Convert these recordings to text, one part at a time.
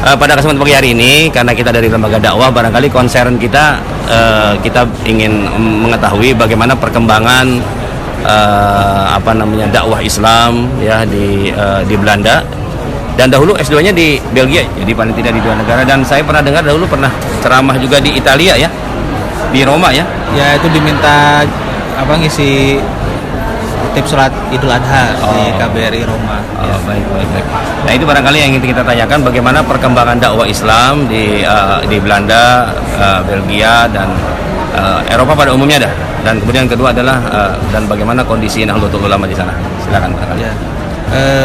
Pada kesempatan pagi hari ini, karena kita dari lembaga dakwah, barangkali concern kita kita ingin mengetahui bagaimana perkembangan dakwah Islam ya di Belanda, dan dahulu S2-nya di Belgia, jadi paling tidak di dua negara. Dan saya pernah dengar dahulu pernah ceramah juga di Italia ya, di Roma ya. Ya, itu diminta ngisi tips sholat Idul Adha di KBRI Roma. Baik. Nah, itu barangkali yang ingin kita tanyakan, bagaimana perkembangan dakwah Islam di Belanda, Belgia, dan Eropa pada umumnya dah. Dan kemudian kedua adalah dan bagaimana kondisi Nahdlatul Ulama di sana. Silakan barangkali. Ya.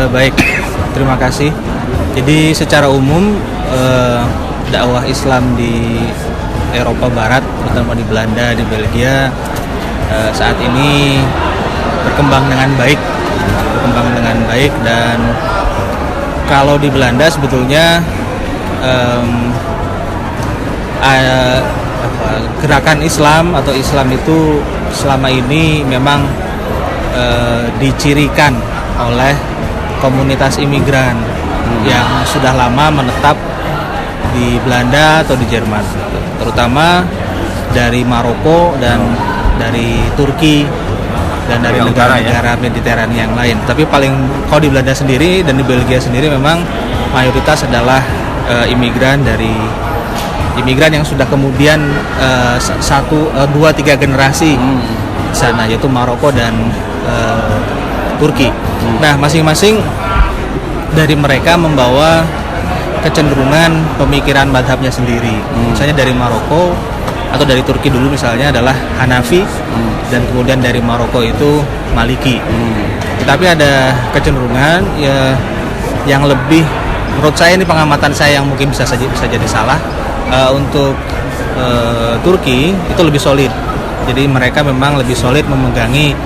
Baik, terima kasih. Jadi secara umum dakwah Islam di Eropa Barat, terutama di Belanda, di Belgia, saat ini berkembang dengan baik, dan kalau di Belanda sebetulnya gerakan Islam atau Islam itu selama ini memang dicirikan oleh komunitas imigran yang sudah lama menetap di Belanda atau di Jerman, terutama dari Maroko dan dari Turki dan dari negara-negara Mediterania yang lain. Tapi kalau di Belanda sendiri dan di Belgia sendiri memang mayoritas adalah imigran yang sudah kemudian 1, 2, 3 generasi di sana, yaitu Maroko dan Turki. Nah, masing-masing dari mereka membawa kecenderungan pemikiran madhabnya sendiri. Misalnya dari Maroko atau dari Turki dulu misalnya adalah Hanafi, dan kemudian dari Maroko itu Maliki. Tetapi ada kecenderungan ya yang lebih, menurut saya ini pengamatan saya yang mungkin bisa jadi salah, untuk Turki itu lebih solid. Jadi mereka memang lebih solid memegangi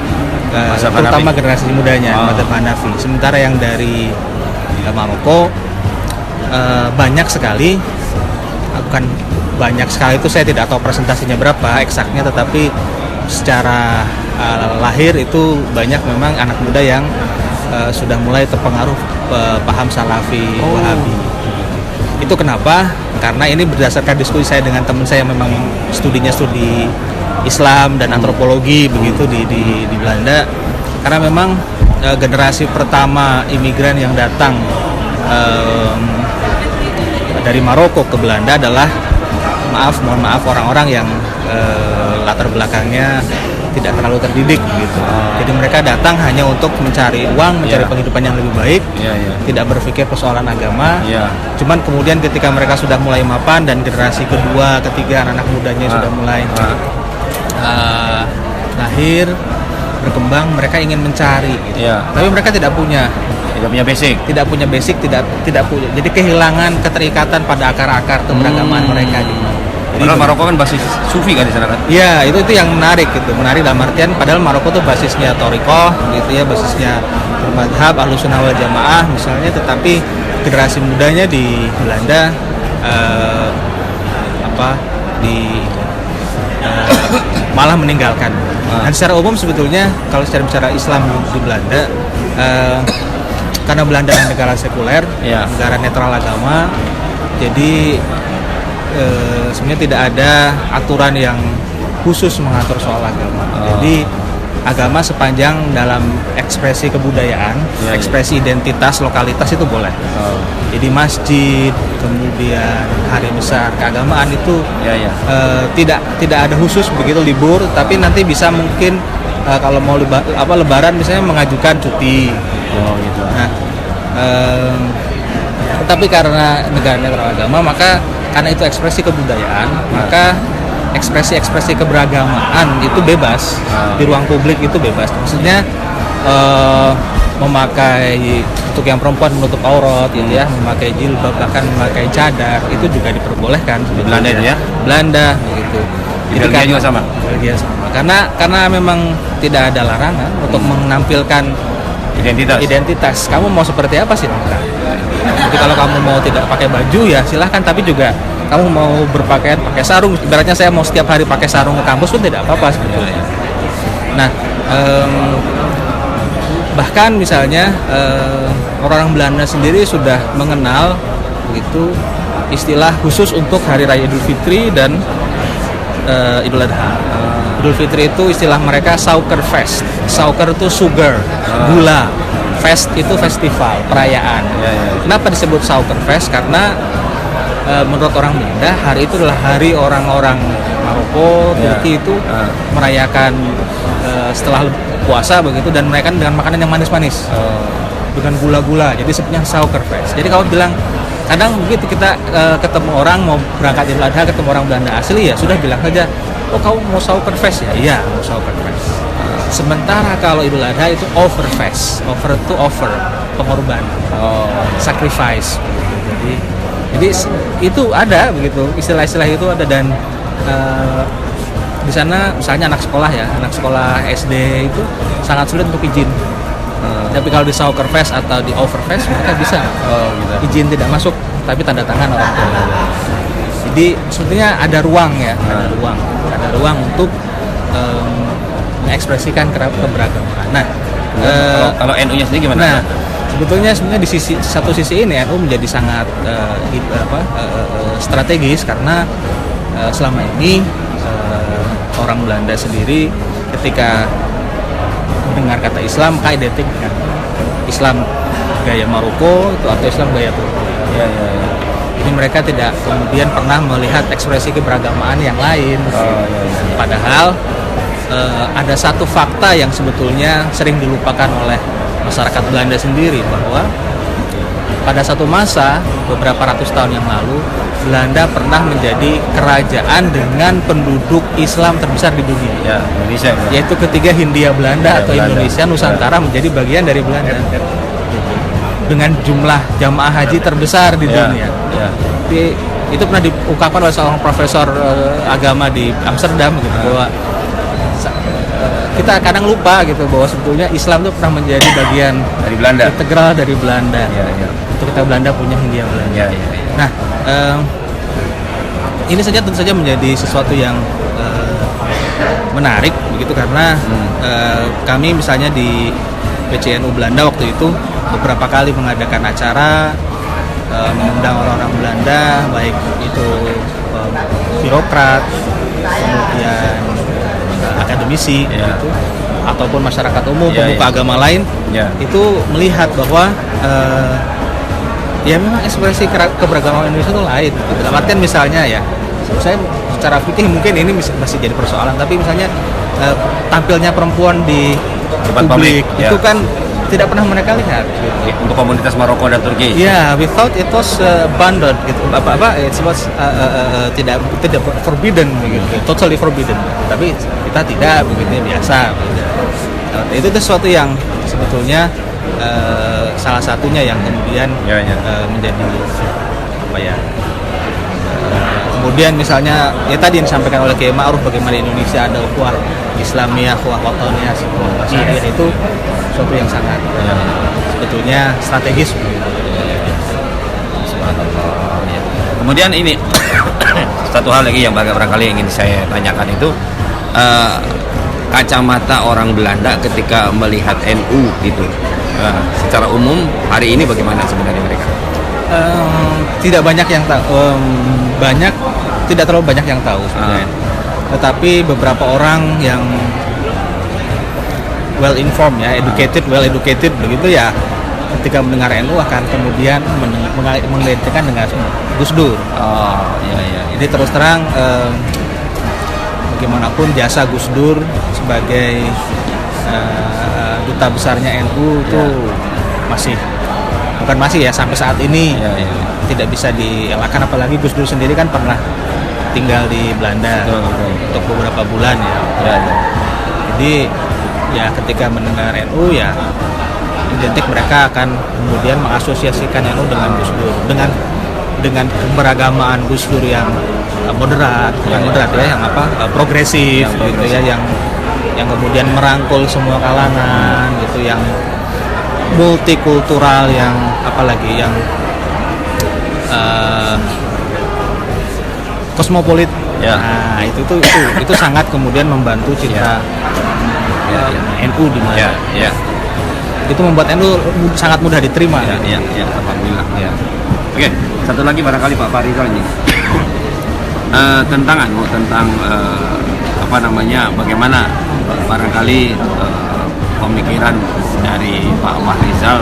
terutama generasi mudanya madhab Hanafi. Sementara yang dari Maroko banyak sekali, bukan banyak sekali itu saya tidak tahu presentasinya berapa eksaknya, tetapi secara lahir itu banyak memang anak muda yang sudah mulai terpengaruh paham Salafi, Wahabi. Itu kenapa? Karena ini berdasarkan diskusi saya dengan teman saya yang memang studinya studi Islam dan antropologi begitu di Belanda. Karena memang generasi pertama imigran yang datang dari Maroko ke Belanda adalah mohon maaf orang-orang yang latar belakangnya tidak terlalu terdidik gitu. Jadi mereka datang hanya untuk mencari uang, mencari penghidupan yang lebih baik, tidak berpikir persoalan agama. Cuman kemudian ketika mereka sudah mulai mapan dan generasi kedua, ketiga anak mudanya sudah mulai lahir, berkembang, mereka ingin mencari gitu. Tapi mereka tidak punya basic, tidak punya. Jadi kehilangan keterikatan pada akar-akar keberagaman mereka gitu. Padahal Maroko kan basis Sufi kan di sana kan? Iya, itu yang menarik gitu. Menarik dalam artian padahal Maroko tuh basisnya Thoriqoh gitu ya, basisnya madhab Ahlussunnah wal Jamaah misalnya, tetapi generasi mudanya di Belanda malah meninggalkan. Dan secara umum sebetulnya kalau secara bicara Islam di Belanda, karena Belanda adalah negara sekuler, negara netral agama, jadi sebenarnya tidak ada aturan yang khusus mengatur soal agama. Jadi agama sepanjang dalam ekspresi kebudayaan, ekspresi identitas lokalitas itu boleh. Jadi masjid, kemudian hari besar keagamaan itu tidak ada khusus begitu libur, tapi nanti bisa mungkin kalau mau lebaran misalnya mengajukan cuti. Gitu. Nah, tetapi karena negara netral agama, maka karena itu ekspresi kebudayaan, maka ekspresi-ekspresi keberagamaan itu bebas di ruang publik, itu bebas. Maksudnya memakai, untuk yang perempuan menutup aurat gitu ya, memakai jilbab, bahkan memakai cadar itu juga diperbolehkan di Belanda itu ya. Belanda gitu. Di Belgia juga sama. Belgia sama. Karena memang tidak ada larangan untuk menampilkan identitas. Kamu mau seperti apa sih? Jadi kalau kamu mau tidak pakai baju ya silahkan, tapi juga kamu mau berpakaian pakai sarung, ibaratnya saya mau setiap hari pakai sarung ke kampus pun tidak apa-apa sebetulnya. Nah, bahkan misalnya orang Belanda sendiri sudah mengenal begitu istilah khusus untuk hari raya Idul Fitri dan Idul Adha. Idul Fitri itu istilah mereka Suikerfest. Suiker itu sugar, gula. Fest itu festival, perayaan. Kenapa disebut Suikerfest? Karena menurut orang Belanda hari itu adalah hari orang-orang Maroko, Turki itu merayakan setelah puasa begitu, dan merayakan dengan makanan yang manis-manis, dengan gula-gula. Jadi sebutnya Suikerfest. Jadi kalau bilang, kadang begitu kita ketemu orang mau berangkat Idul Adha, ketemu orang Belanda asli, ya sudah bilang saja, oh kamu mau Suikerfest ya? Iya, mau Suikerfest. Sementara kalau Idul Adha itu Overfest. Over itu over, pengorbanan, sacrifice. Jadi itu ada begitu, istilah-istilah itu ada, dan di sana misalnya anak sekolah SD itu sangat sulit untuk izin. Tapi kalau di Suikerfest atau di Overfest mereka bisa izin tidak masuk, tapi tanda tangan orang tua. Jadi sebetulnya ada ruang ya, ada ruang untuk mengekspresikan keberagaman. Nah, kalau NU-nya sendiri gimana? Nah, sebetulnya di satu sisi ini NU menjadi sangat strategis, karena selama ini orang Belanda sendiri ketika mendengar kata Islam maka identik dengan Islam gaya Maroko itu atau Islam gaya Turki. Jadi mereka tidak kemudian pernah melihat ekspresi keberagamaan yang lain. Padahal ada satu fakta yang sebetulnya sering dilupakan oleh masyarakat Belanda sendiri, bahwa pada satu masa beberapa ratus tahun yang lalu Belanda pernah menjadi kerajaan dengan penduduk Islam terbesar di dunia. Indonesia. Yaitu ketiga Hindia Belanda atau Belanda. Indonesia Nusantara menjadi bagian dari Belanda. Dengan jumlah jamaah haji terbesar di dunia. Jadi, itu pernah diungkapkan oleh seorang profesor agama di Amsterdam gitu, bahwa kita kadang lupa gitu bahwa sebetulnya Islam itu pernah menjadi bagian Dari Belanda. integral dari Belanda. Untuk kita Belanda punya Hindia Belanda. Nah, ini saja tentu saja menjadi sesuatu yang menarik begitu, karena kami misalnya di PCNU Belanda waktu itu beberapa kali mengadakan acara mengundang orang-orang Belanda, baik itu birokrat, kemudian akademisi gitu, ataupun masyarakat umum, pemuka agama lain, itu melihat bahwa ya memang ekspresi keberagaman Indonesia itu lain. Dalam artian misalnya ya, saya secara fikih mungkin ini masih jadi persoalan, tapi misalnya tampilnya perempuan di Tempat publik publik, itu kan tidak pernah mereka lihat. Untuk komunitas Maroko dan Turki. Ya, we thought it was abandoned gitu. It was tidak forbidden begitu, totally forbidden. Tapi kita tidak begitu, biasa. Itu sesuatu yang sebetulnya salah satunya yang kemudian menjadi apa ya? Kemudian misalnya ya tadi yang disampaikan oleh Kiai Ma'ruf, bagaimana di Indonesia ada ukhuwah Islamiyah, ukhuwah wataniyah, itu sesuatu yang sangat sebetulnya strategis. Kemudian ini satu hal lagi yang barangkali ingin saya tanyakan itu, kacamata orang Belanda ketika melihat NU gitu, secara umum hari ini bagaimana sebenarnya mereka? Tidak banyak yang tahu, tidak terlalu banyak yang tahu sebenarnya. Tetapi beberapa orang yang well informed ya, well educated begitu ya, ketika mendengar NU akan kemudian mengaitkan dengan Gus Dur. Jadi terus terang bagaimanapun jasa Gus Dur sebagai duta besarnya NU itu bukan masih ya, sampai saat ini tidak bisa dielakkan, apalagi Gus Dur sendiri kan pernah tinggal di Belanda untuk beberapa bulan ya. Jadi ya ketika mendengar NU ya identik mereka akan kemudian mengasosiasikan NU dengan Gus Dur, dengan keberagamaan Gus Dur yang moderat, yang progresif gitu ya, yang kemudian merangkul semua kalangan gitu, yang multikultural, yang apalagi yang kosmopolit. Nah, itu sangat kemudian membantu citra NU di mana. Itu membuat NU sangat mudah diterima. Alhamdulillah. Oke. Satu lagi barangkali Pak Farizal ini tentang apa namanya, bagaimana barangkali pemikiran dari Pak Farizal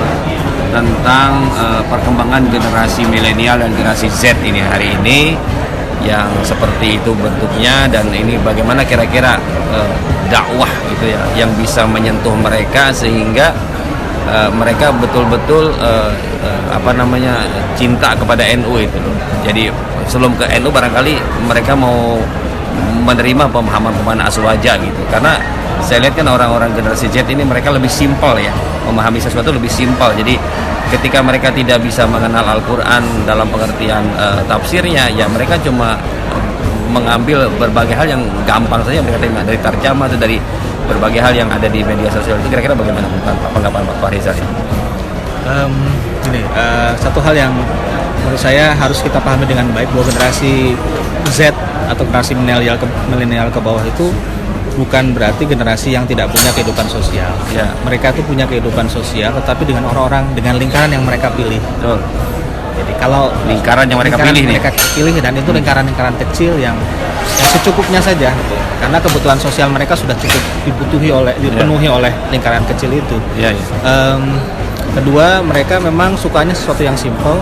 tentang perkembangan generasi milenial dan generasi Z ini hari ini yang seperti itu bentuknya, dan ini bagaimana kira-kira dakwah gitu ya yang bisa menyentuh mereka sehingga mereka betul-betul apa namanya, cinta kepada NU itu loh. Jadi sebelum ke NU barangkali mereka mau menerima pemahaman aswaja gitu, karena saya lihat kan orang-orang generasi Z ini mereka lebih simpel ya, memahami sesuatu lebih simpel. Jadi ketika mereka tidak bisa mengenal Al-Quran dalam pengertian tafsirnya, ya mereka cuma mengambil berbagai hal yang gampang saja mereka terima dari tarjamah atau dari berbagai hal yang ada di media sosial. Itu kira-kira bagaimana tanggapan Pak Farizal ini? Satu hal yang menurut saya harus kita pahami dengan baik, bahwa generasi Z atau generasi milenial ke bawah itu bukan berarti generasi yang tidak punya kehidupan sosial. Ya. Mereka tuh punya kehidupan sosial, tetapi dengan orang-orang, dengan lingkaran yang mereka pilih. Betul. Jadi kalau Lingkaran yang mereka pilih nih. mereka pilih, dan itu lingkaran-lingkaran kecil yang secukupnya saja. Karena kebutuhan sosial mereka sudah cukup dipenuhi oleh lingkaran kecil itu. Iya, iya. Kedua, mereka memang sukanya sesuatu yang simple,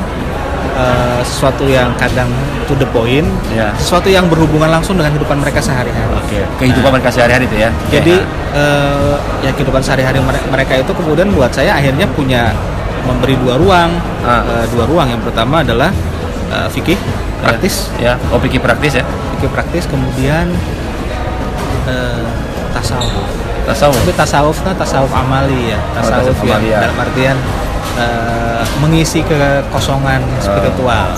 sesuatu yang kadang to the point, Ya. sesuatu yang berhubungan langsung dengan kehidupan mereka sehari-hari. Oke. Kehidupan mereka sehari-hari itu ya. Jadi ya kehidupan sehari-hari mereka itu kemudian buat saya akhirnya memberi dua ruang. Dua ruang. Yang pertama adalah fikih praktis. Ya. Oh, fikih praktis ya. Fikih praktis, kemudian tasawuf. Tasawuf. Tapi tasawuf amali ya. Tasawuf tasawuf yang amali, ya. dalam artian mengisi kekosongan spiritual.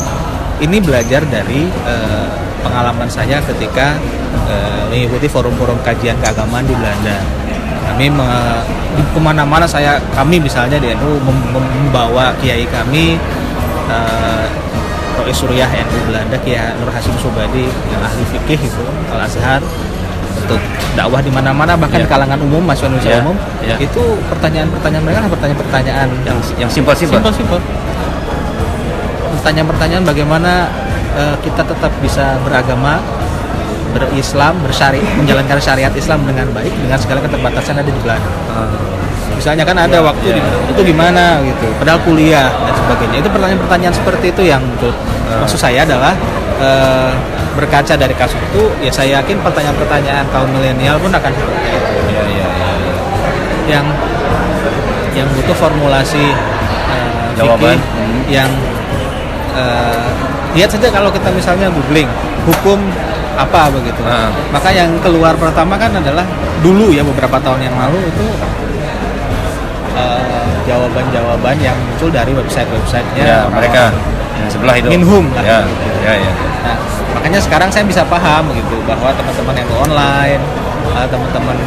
Ini belajar dari pengalaman saya ketika mengikuti forum-forum kajian keagamaan di Belanda. Kami kemana-mana kami misalnya di NU membawa kiai kami, Rois Suriah NU Belanda, Kiai Nur Hasim Subadi yang ahli fikih itu Al Azhar, untuk dakwah di mana-mana, bahkan di kalangan umum, mahasiswa Indonesia umum. Itu pertanyaan-pertanyaan mereka adalah pertanyaan-pertanyaan yang simpel-simpel. Pertanyaan-pertanyaan bagaimana kita tetap bisa beragama, berislam, menjalankan syariat Islam dengan baik dengan segala keterbatasan yang ada di Belanda. Misalnya kan ada waktu itu gimana gitu, padahal kuliah dan sebagainya. Itu pertanyaan-pertanyaan seperti itu yang maksud saya adalah berkaca dari kasus itu, ya saya yakin pertanyaan-pertanyaan kaum milenial pun akan seperti itu. Yang butuh formulasi jawaban yang lihat saja kalau kita misalnya googling hukum apa begitu, maka yang keluar pertama kan adalah dulu ya beberapa tahun yang lalu itu jawaban-jawaban yang muncul dari website-websitenya mereka yang sebelah itu. Minhum lah. Ya. Nah, makanya sekarang saya bisa paham begitu bahwa teman-teman NU online, teman-teman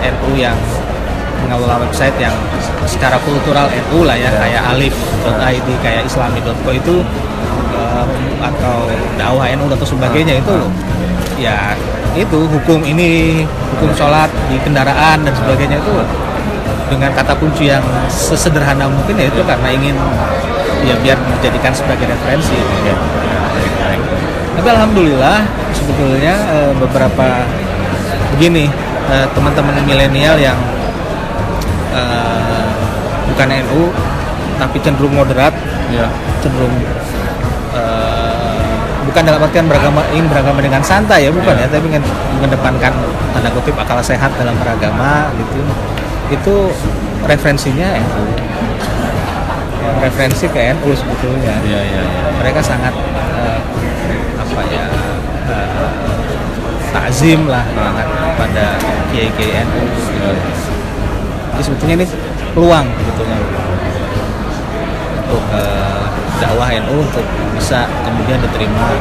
NU yang mengelola website yang secara kultural NU lah ya, kayak alif.id, kayak islami.co itu atau dakwah NU atau sebagainya itu ya itu hukum sholat di kendaraan dan sebagainya itu dengan kata kunci yang sesederhana mungkin, ya itu karena ingin ya biar dijadikan sebagai referensi. Tapi alhamdulillah sebetulnya beberapa begini teman-teman milenial yang bukan NU tapi cenderung moderat, cenderung bukan dalam artian ingin beragama dengan santai ya, bukan ya, tapi ingin mengedepankan tanda kutip akal sehat dalam beragama gitu. Itu referensinya NU, referensi ke NU sebetulnya. Mereka sangat takzim lah pada kiai-kiai NU. Jadi sebetulnya ini peluang sebetulnya untuk dakwah NU untuk bisa kemudian diterima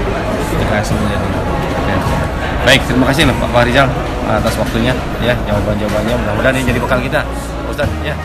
generasi milenial. Baik, terima kasih Pak Farizal atas waktunya ya, jawaban-jawabannya. Mudah-mudahan ini jadi bekal kita, Ustaz ya.